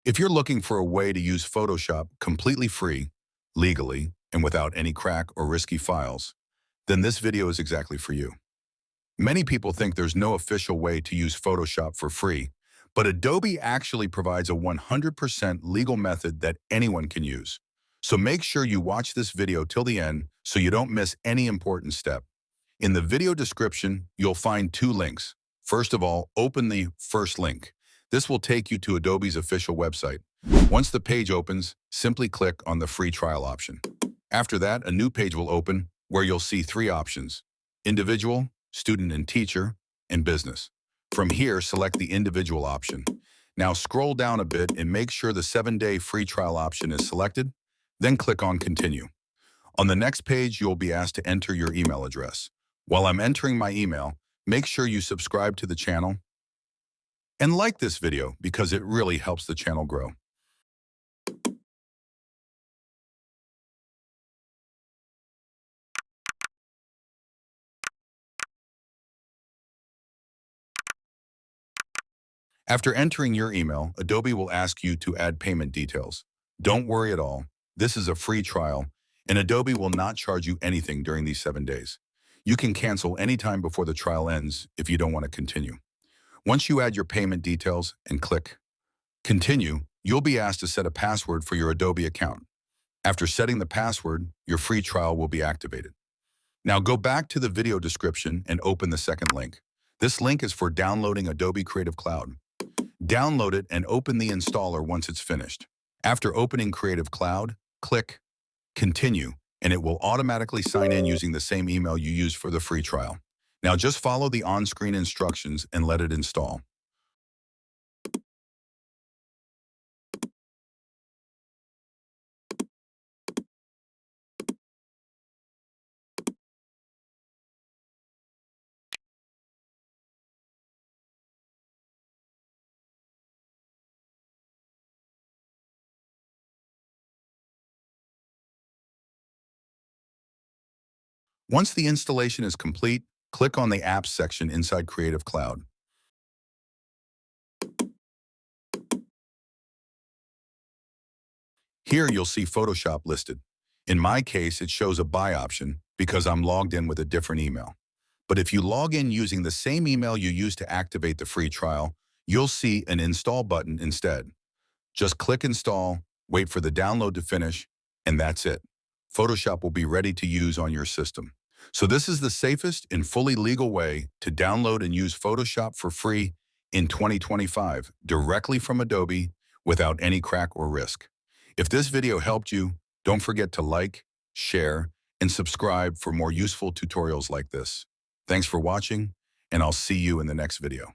If you're looking for a way to use Photoshop completely free, legally, and without any crack or risky files, then this video is exactly for you. Many people think there's no official way to use Photoshop for free, but Adobe actually provides a 100% legal method that anyone can use. So make sure you watch this video till the end so you don't miss any important step. In the video description, you'll find two links. First of all, open the first link. This will take you to Adobe's official website. Once the page opens, simply click on the free trial option. After that, a new page will open where you'll see three options: individual, student and teacher, and business. From here, select the individual option. Now scroll down a bit and make sure the 7-day free trial option is selected, then click on continue. On the next page, you'll be asked to enter your email address. While I'm entering my email, make sure you subscribe to the channel and like this video because it really helps the channel grow. After entering your email, Adobe will ask you to add payment details. Don't worry at all. This is a free trial, and Adobe will not charge you anything during these 7 days. You can cancel anytime before the trial ends if you don't want to continue. Once you add your payment details and click Continue, you'll be asked to set a password for your Adobe account. After setting the password, your free trial will be activated. Now go back to the video description and open the second link. This link is for downloading Adobe Creative Cloud. Download it and open the installer once it's finished. After opening Creative Cloud, click Continue, and it will automatically sign in using the same email you used for the free trial. Now just follow the on-screen instructions and let it install. Once the installation is complete, click on the Apps section inside Creative Cloud. Here you'll see Photoshop listed. In my case, it shows a buy option because I'm logged in with a different email. But if you log in using the same email you used to activate the free trial, you'll see an Install button instead. Just click Install, wait for the download to finish, and that's it. Photoshop will be ready to use on your system. So this is the safest and fully legal way to download and use Photoshop for free in 2025 directly from Adobe without any crack or risk. If this video helped you, don't forget to like, share, and subscribe for more useful tutorials like this. Thanks for watching, and I'll see you in the next video.